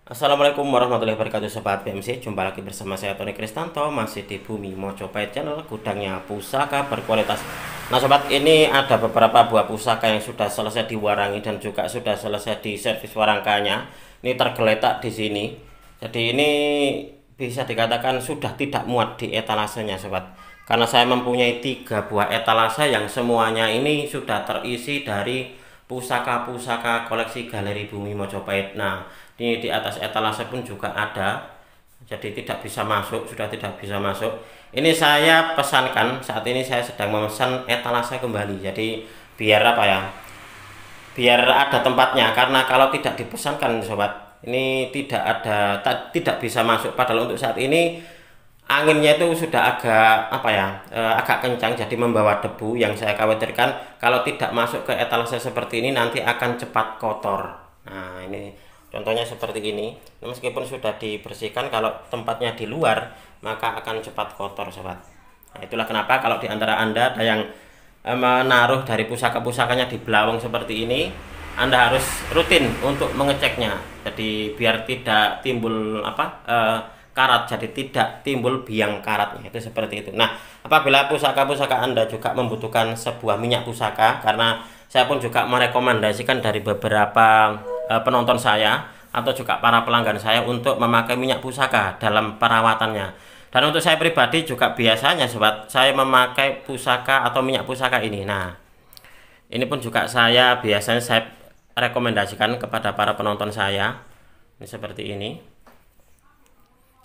Assalamualaikum warahmatullahi wabarakatuh Sobat BMC. Jumpa lagi bersama saya Tony Kristanto, masih di Bumi Mojopahit Channel, gudangnya pusaka berkualitas. Nah sobat, ini ada beberapa buah pusaka yang sudah selesai diwarangi dan juga sudah selesai di servis warangkanya. Ini tergeletak di sini. Jadi ini bisa dikatakan sudah tidak muat di etalasenya sobat, karena saya mempunyai 3 buah etalase yang semuanya ini sudah terisi dari pusaka-pusaka koleksi Galeri Bumi Mojopahit. Nah, ini di atas etalase pun juga ada, jadi tidak bisa masuk, sudah tidak bisa masuk. Ini saya pesankan, saat ini saya sedang memesan etalase kembali. Jadi biar apa ya? Biar ada tempatnya, karena kalau tidak dipesankan sobat, ini tidak bisa masuk. Padahal untuk saat ini anginnya itu sudah agak apa ya, agak kencang, jadi membawa debu yang saya khawatirkan kalau tidak masuk ke etalase seperti ini nanti akan cepat kotor. Nah ini contohnya seperti ini. Meskipun sudah dibersihkan, kalau tempatnya di luar maka akan cepat kotor sobat. Nah itulah kenapa kalau di antara Anda ada yang menaruh dari pusaka-pusakanya di belawang seperti ini, Anda harus rutin untuk mengeceknya, jadi biar tidak timbul karat, jadi tidak timbul biang karatnya, itu seperti itu. Nah, apabila pusaka-pusaka Anda juga membutuhkan sebuah minyak pusaka, karena saya pun juga merekomendasikan dari beberapa penonton saya atau juga para pelanggan saya untuk memakai minyak pusaka dalam perawatannya. Dan untuk saya pribadi juga biasanya sobat, saya memakai pusaka atau minyak pusaka ini. Nah, ini pun juga biasanya saya rekomendasikan kepada para penonton saya. Ini seperti ini.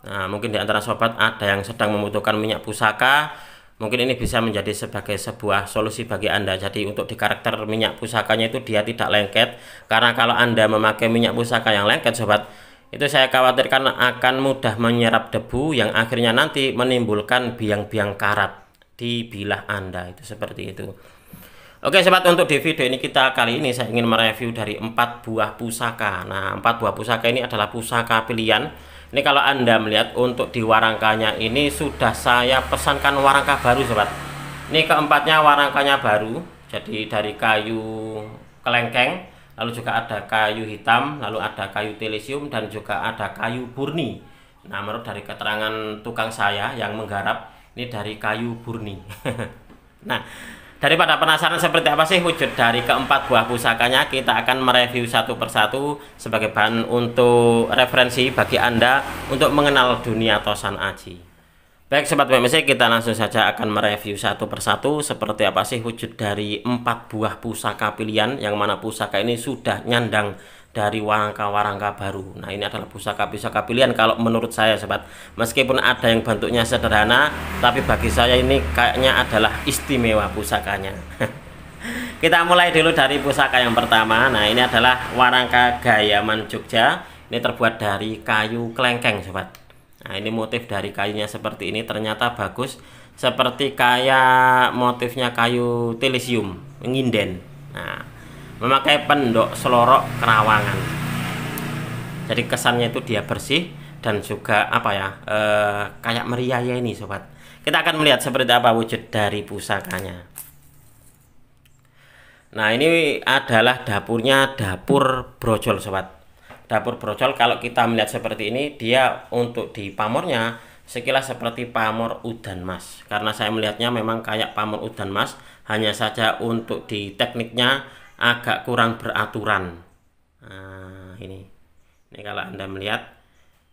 Nah, mungkin di antara sobat ada yang sedang membutuhkan minyak pusaka, mungkin ini bisa menjadi sebagai sebuah solusi bagi Anda. Jadi untuk di karakter minyak pusakanya itu dia tidak lengket, karena kalau Anda memakai minyak pusaka yang lengket sobat, itu saya khawatirkan akan mudah menyerap debu yang akhirnya nanti menimbulkan biang-biang karat di bilah Anda, itu seperti itu. Oke sobat, untuk di video ini kali ini saya ingin mereview dari 4 buah pusaka. Nah, 4 buah pusaka ini adalah pusaka pilihan. Ini kalau Anda melihat untuk di warangkanya ini sudah saya pesankan warangka baru sobat. Ini keempatnya warangkanya baru, jadi dari kayu kelengkeng, lalu juga ada kayu hitam, lalu ada kayu telesium, dan juga ada kayu burni. Nah, menurut dari keterangan tukang saya yang menggarap, ini dari kayu burni. Nah, daripada penasaran seperti apa sih wujud dari keempat buah pusakanya, kita akan mereview satu persatu sebagai bahan untuk referensi bagi Anda untuk mengenal dunia Tosan Aji. Baik sobat BMC, kita langsung saja akan mereview satu persatu seperti apa sih wujud dari 4 buah pusaka pilihan, yang mana pusaka ini sudah nyandang dari warangka-warangka baru. Nah, ini adalah pusaka-pusaka pilihan kalau menurut saya sobat. Meskipun ada yang bentuknya sederhana, tapi bagi saya ini kayaknya adalah istimewa pusakanya. Kita mulai dulu dari pusaka yang pertama. Nah, ini adalah warangka Gayaman Jogja. Ini terbuat dari kayu kelengkeng sobat. Nah, ini motif dari kayunya seperti ini, ternyata bagus, seperti kayak motifnya kayu telesium nginden. Nah, memakai pendok selorok kerawangan, jadi kesannya itu dia bersih dan juga apa ya, kayak meriah ya ini sobat. Kita akan melihat seperti apa wujud dari pusakanya. Nah, ini adalah dapurnya, dapur brojol sobat. Dapur brojol kalau kita melihat seperti ini, dia untuk di pamornya sekilas seperti pamor udan mas, karena saya melihatnya memang kayak pamor udan mas, hanya saja untuk di tekniknya agak kurang beraturan. Nah, ini kalau Anda melihat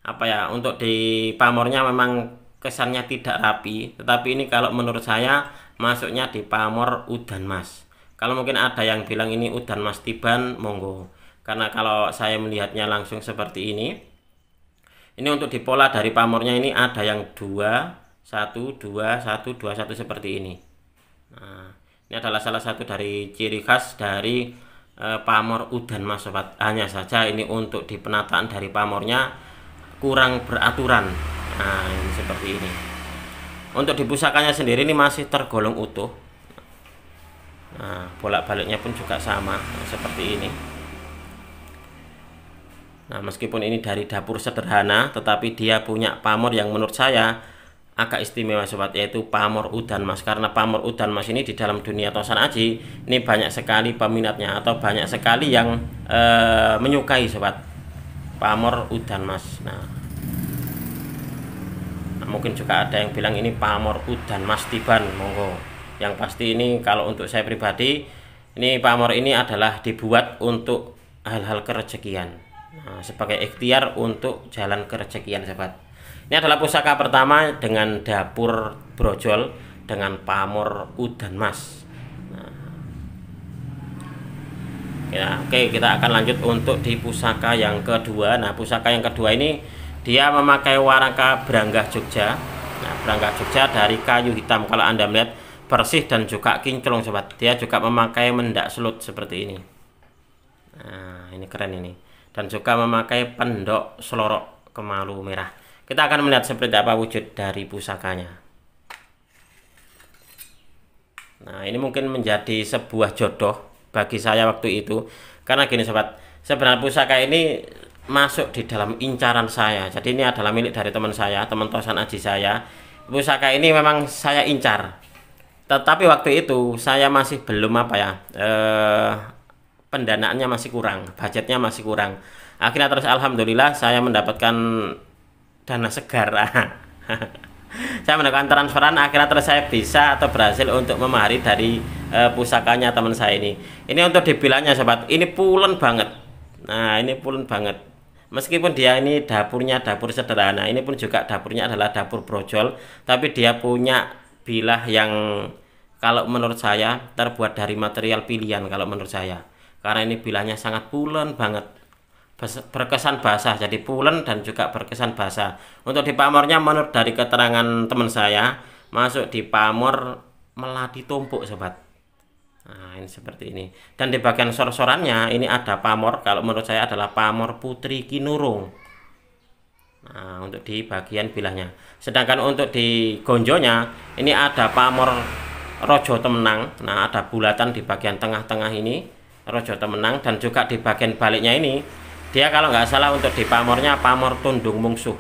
apa ya, untuk di pamornya memang kesannya tidak rapi, tetapi ini kalau menurut saya masuknya di pamor udan mas. Kalau mungkin ada yang bilang ini udan mas tiban, monggo, karena kalau saya melihatnya langsung seperti ini untuk di pola dari pamornya ini ada yang 2 1 2 1 2 1 seperti ini. Nah, ini adalah salah satu dari ciri khas dari pamor udan mas sobat. Hanya saja ini untuk di penataan dari pamornya kurang beraturan. Nah, ini seperti ini. Untuk di pusakanya sendiri ini masih tergolong utuh. Nah, bolak-baliknya pun juga sama seperti ini. Nah, meskipun ini dari dapur sederhana, tetapi dia punya pamor yang menurut saya agak istimewa sobat, yaitu pamor udan mas. Karena pamor udan mas ini di dalam dunia Tosan Aji ini banyak sekali peminatnya atau banyak sekali yang menyukai sobat. pamor udan mas. Nah, mungkin juga ada yang bilang ini pamor udan mas tiban, monggo. Yang pasti ini kalau untuk saya pribadi, ini pamor ini adalah dibuat untuk hal-hal kerezekian. Nah, sebagai ikhtiar untuk jalan kerezekian sahabat. Ini adalah pusaka pertama dengan dapur brojol dengan pamor udan mas. Nah, ya, oke, kita akan lanjut untuk di pusaka yang kedua. Nah, pusaka yang kedua ini dia memakai warangka Branggah Jogja. Nah, Branggah Jogja dari kayu hitam. Kalau Anda melihat bersih dan juga kinclong sobat. Dia juga memakai mendak selut seperti ini. Nah, ini keren ini. Dan juga memakai pendok selorok kemalu merah. Kita akan melihat seperti apa wujud dari pusakanya. Nah, ini mungkin menjadi sebuah jodoh bagi saya waktu itu, karena gini sobat, sebenarnya pusaka ini masuk di dalam incaran saya. Jadi ini adalah milik dari teman saya, teman tosan aji saya. Pusaka ini memang saya incar, tetapi waktu itu saya masih belum apa ya, pendanaannya masih kurang, budgetnya masih kurang. Akhirnya terus alhamdulillah saya mendapatkan dana segar. Saya mendapatkan transferan, akhirnya terus saya bisa atau berhasil untuk memahari dari pusakanya teman saya ini. Ini untuk dibilangnya sobat, ini pulen banget. Nah, ini pulen banget. Meskipun dia ini dapurnya dapur sederhana, ini pun juga dapurnya adalah dapur brojol, tapi dia punya bilah yang kalau menurut saya terbuat dari material pilihan kalau menurut saya. Karena ini bilahnya sangat pulen banget. Berkesan basah, jadi pulen dan juga berkesan basah. Untuk di pamornya menurut dari keterangan teman saya, masuk di pamor melati tumpuk sobat. Nah, ini seperti ini. Dan di bagian sor-sorannya ini ada pamor, kalau menurut saya adalah pamor Putri Kinurung. Nah, untuk di bagian bilahnya. Sedangkan untuk di gonjonya ini ada pamor Rojo Temenang. Nah, ada bulatan di bagian tengah-tengah ini Rojo Temenang, dan juga di bagian baliknya ini dia kalau nggak salah untuk di pamornya pamor Tundung Mungsuh.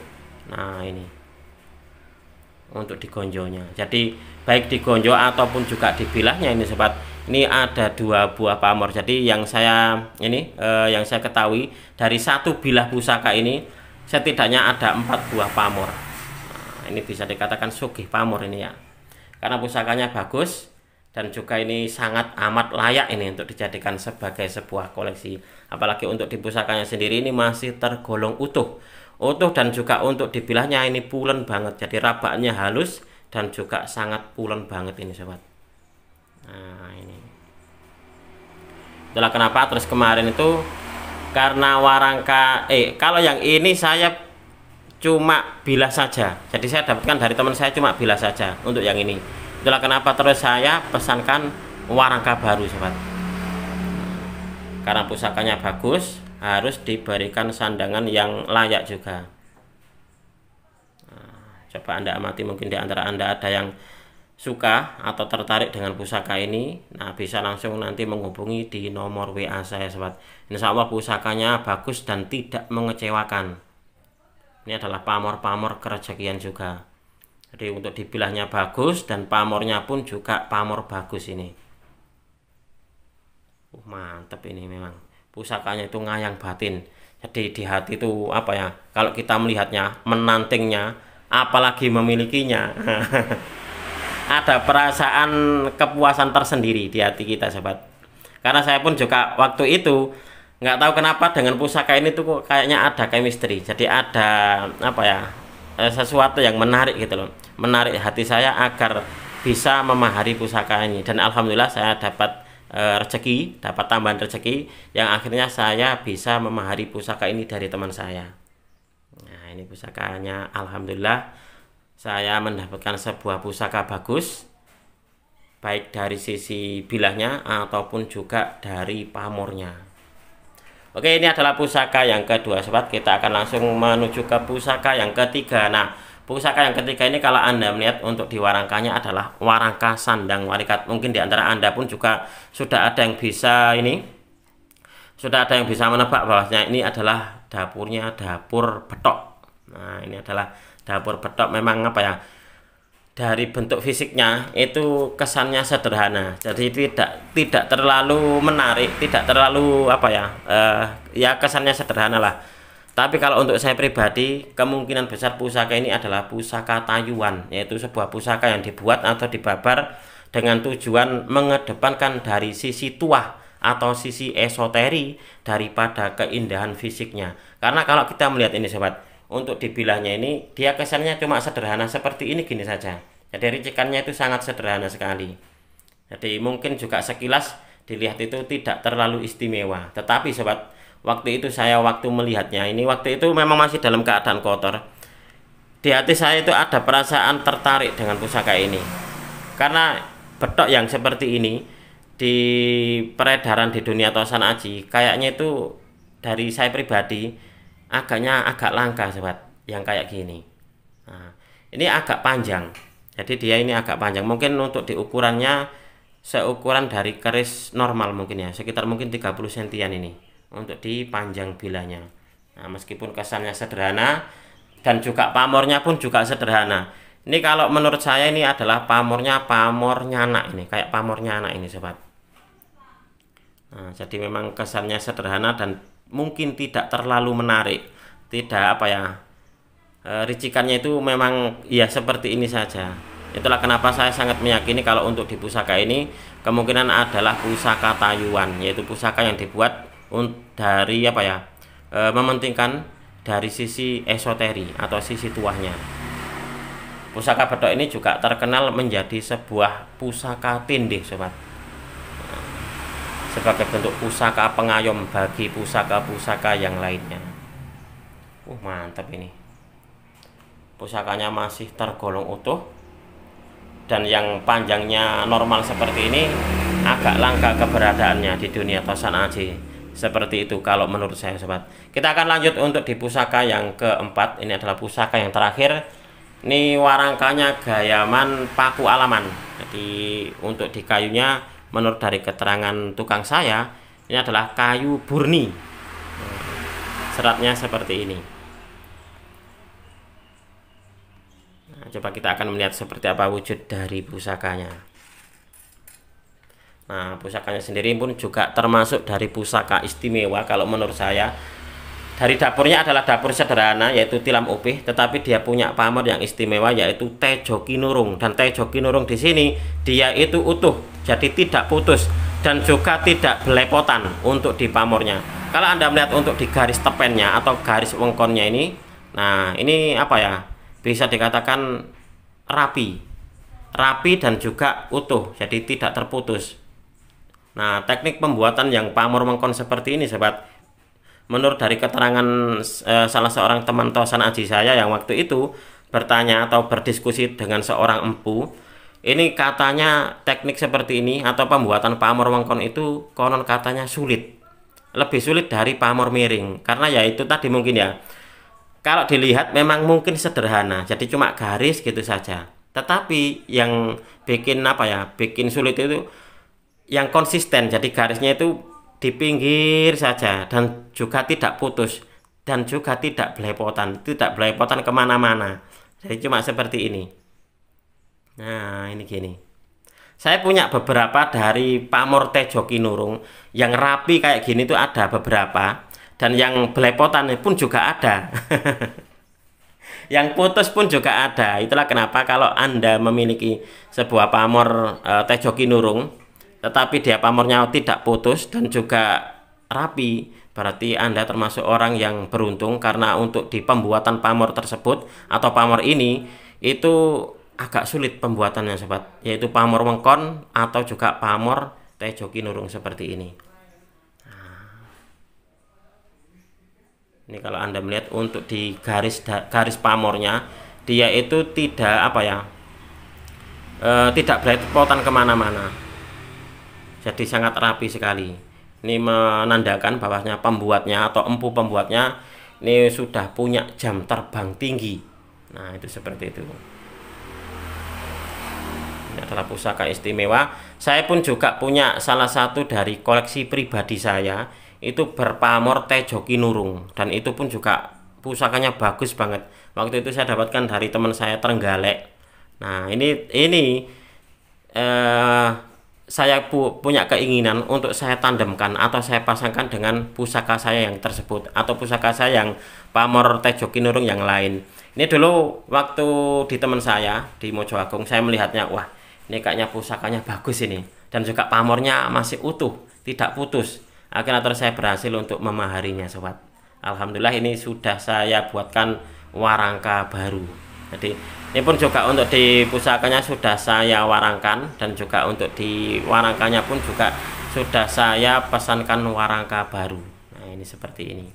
Nah, ini untuk di gonjonya. Jadi baik di gonjo ataupun juga di bilahnya ini sobat, ini ada dua buah pamor. Jadi yang saya yang saya ketahui dari satu bilah pusaka ini setidaknya ada 4 buah pamor. Nah, ini bisa dikatakan sugih pamor ini ya, karena pusakanya bagus dan juga ini sangat amat layak ini untuk dijadikan sebagai sebuah koleksi. Apalagi untuk di pusakanya sendiri ini masih tergolong utuh dan juga untuk dibilahnya ini pulen banget, jadi rabaknya halus dan juga sangat pulen banget ini sobat. Nah, ini itulah kenapa terus kemarin itu karena warangka kalau yang ini saya cuma bilah saja, jadi saya dapatkan dari teman saya cuma bilah saja untuk yang ini. Itulah kenapa terus saya pesankan warangka baru sobat, karena pusakanya bagus, harus diberikan sandangan yang layak juga. Nah, coba Anda amati, mungkin di antara Anda ada yang suka atau tertarik dengan pusaka ini. Nah, bisa langsung nanti menghubungi di nomor WA saya sobat. Insya Allah pusakanya bagus dan tidak mengecewakan. Ini adalah pamor-pamor kerezekian juga. Jadi untuk dibilahnya bagus dan pamornya pun juga pamor bagus ini. Mantap ini memang. Pusakanya itu ngayang batin. Jadi di hati itu apa ya? Kalau kita melihatnya, menantingnya, apalagi memilikinya. Ada perasaan kepuasan tersendiri di hati kita sobat. Karena saya pun juga waktu itu nggak tahu kenapa dengan pusaka ini tuh kayaknya ada chemistry. Jadi ada apa ya? Sesuatu yang menarik gitu loh, menarik hati saya agar bisa memahari pusaka ini. Dan alhamdulillah saya dapat rezeki, dapat tambahan rezeki yang akhirnya saya bisa memahari pusaka ini dari teman saya. Nah, ini pusakanya, alhamdulillah saya mendapatkan sebuah pusaka bagus, baik dari sisi bilahnya ataupun juga dari pamornya. Oke, ini adalah pusaka yang kedua sobat. Kita akan langsung menuju ke pusaka yang ketiga. Nah, pusaka yang ketiga ini kalau Anda melihat untuk di warangkanya adalah warangka sandang warikat. Mungkin di antara Anda pun juga sudah ada yang bisa menebak bahwasanya ini adalah dapurnya dapur betok. Nah, ini adalah dapur betok. Memang apa ya, dari bentuk fisiknya itu kesannya sederhana, jadi tidak terlalu menarik, tidak terlalu apa ya, ya kesannya sederhana lah. Tetapi kalau untuk saya pribadi, kemungkinan besar pusaka ini adalah pusaka tayuan, yaitu sebuah pusaka yang dibuat atau dibabar dengan tujuan mengedepankan dari sisi tuah atau sisi esoteri daripada keindahan fisiknya. Karena kalau kita melihat ini sobat, untuk dibilangnya ini dia kesannya cuma sederhana seperti ini gini saja. Jadi ricikannya itu sangat sederhana sekali. Jadi mungkin juga sekilas dilihat itu tidak terlalu istimewa. Tetapi sobat, waktu itu saya melihatnya ini, waktu itu memang masih dalam keadaan kotor. Di hati saya itu ada perasaan tertarik dengan pusaka ini. Karena bedok yang seperti ini di peredaran di dunia tosan aji kayaknya itu dari saya pribadi agak langka sobat yang kayak gini. Nah, ini agak panjang. Jadi dia ini agak panjang. Mungkin untuk diukurannya seukuran dari keris normal mungkin ya, sekitar mungkin 30 sentian ini untuk di panjang bilanya. Nah, meskipun kesannya sederhana dan juga pamornya pun juga sederhana. Ini kalau menurut saya ini adalah pamor nyanak ini, kayak pamor nyanak ini sobat. Nah, jadi memang kesannya sederhana dan mungkin tidak terlalu menarik, tidak apa ya, ricikannya itu memang ya seperti ini saja. Itulah kenapa saya sangat meyakini kalau untuk di pusaka ini kemungkinan adalah pusaka tayuan, yaitu pusaka yang dibuat dari apa ya, mementingkan dari sisi esoteri atau sisi tuahnya. Pusaka bedok ini juga terkenal menjadi sebuah pusaka tindih sobat, sebagai bentuk pusaka pengayom bagi pusaka-pusaka yang lainnya. Mantap ini. Pusakanya masih tergolong utuh dan yang panjangnya normal seperti ini agak langka keberadaannya di dunia tosan aji. Seperti itu kalau menurut saya sobat. Kita akan lanjut untuk di pusaka yang keempat. Ini adalah pusaka yang terakhir. Ini warangkanya gayaman paku alaman. Jadi untuk di kayunya menurut dari keterangan tukang saya ini adalah kayu burni. Seratnya seperti ini. Nah, coba kita akan melihat seperti apa wujud dari pusakanya. Nah, pusakanya sendiri pun juga termasuk dari pusaka istimewa kalau menurut saya. Dari dapurnya adalah dapur sederhana yaitu tilam upih, tetapi dia punya pamor yang istimewa yaitu tejo kinurung. Dan tejo kinurung di sini dia itu utuh, jadi tidak putus dan juga tidak belepotan untuk di pamornya. Kalau Anda melihat untuk di garis tepennya atau garis wengkonnya ini, nah ini apa ya? Bisa dikatakan rapi dan juga utuh, jadi tidak terputus. Nah, teknik pembuatan yang pamor wengkon seperti ini sobat, menurut dari keterangan salah seorang teman tosan aji saya yang waktu itu bertanya atau berdiskusi dengan seorang empu, ini katanya teknik seperti ini atau pembuatan pamor wengkon itu konon katanya sulit, lebih sulit dari pamor miring, karena ya itu tadi mungkin ya, kalau dilihat memang mungkin sederhana, jadi cuma garis gitu saja, tetapi yang bikin apa ya, bikin sulit itu yang konsisten, jadi garisnya itu di pinggir saja dan juga tidak putus dan juga tidak belepotan kemana-mana, jadi cuma seperti ini. Nah ini gini, saya punya beberapa dari pamor tejo kinurung yang rapi kayak gini tuh ada beberapa, dan yang belepotan pun juga ada yang putus pun juga ada. Itulah kenapa kalau Anda memiliki sebuah pamor tejo kinurung tetapi dia pamornya tidak putus dan juga rapi, berarti Anda termasuk orang yang beruntung, karena untuk di pembuatan pamor tersebut atau pamor ini itu agak sulit pembuatannya sobat, yaitu pamor wengkon atau juga pamor tejo kinurung seperti ini. Nah, ini kalau Anda melihat untuk di garis pamornya dia itu tidak apa ya, tidak belepotan kemana-mana, jadi sangat rapi sekali. Ini menandakan bahwasanya pembuatnya atau empu pembuatnya ini sudah punya jam terbang tinggi. Nah itu seperti itu. Ini adalah pusaka istimewa. Saya pun juga punya salah satu dari koleksi pribadi saya, itu berpamor tejo kinurung, dan itu pun juga pusakanya bagus banget. Waktu itu saya dapatkan dari teman saya Trenggalek. Nah ini saya punya keinginan untuk saya tandemkan atau saya pasangkan dengan pusaka saya yang tersebut atau pusaka saya yang pamor Tejo Kinurung yang lain. Ini dulu waktu di teman saya di Mojo Agung, saya melihatnya, wah ini kayaknya pusakanya bagus ini, dan juga pamornya masih utuh, tidak putus. Akhirnya terus saya berhasil untuk memaharinya, sobat. Alhamdulillah ini sudah saya buatkan warangka baru. Jadi ini pun juga untuk di pusakanya sudah saya warangkan, dan juga untuk di warangkanya pun juga sudah saya pesankan warangka baru. Nah ini seperti ini.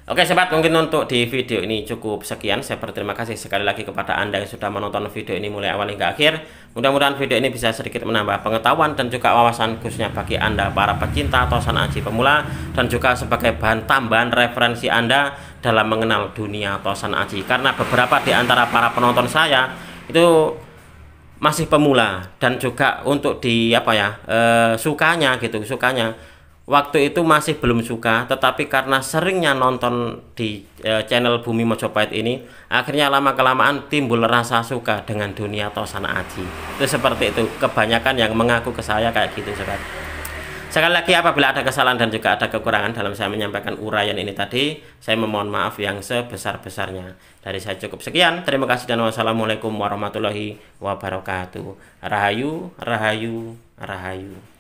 Oke sobat, mungkin untuk di video ini cukup sekian. Saya berterima kasih sekali lagi kepada Anda yang sudah menonton video ini mulai awal hingga akhir. Mudah-mudahan video ini bisa sedikit menambah pengetahuan dan juga wawasan khususnya bagi Anda para pecinta tosan aji pemula, dan juga sebagai bahan tambahan referensi Anda dalam mengenal dunia tosan aji. Karena beberapa di antara para penonton saya itu masih pemula, dan juga untuk di sukanya waktu itu masih belum suka, tetapi karena seringnya nonton di channel Bumi Mojopahit ini, akhirnya lama-kelamaan timbul rasa suka dengan dunia tosan aji. Itu seperti itu, kebanyakan yang mengaku ke saya kayak gitu sobat. Sekali lagi, apabila ada kesalahan dan juga ada kekurangan dalam saya menyampaikan uraian ini tadi, saya memohon maaf yang sebesar-besarnya. Dari saya cukup sekian, terima kasih dan wassalamualaikum warahmatullahi wabarakatuh. Rahayu, rahayu, rahayu.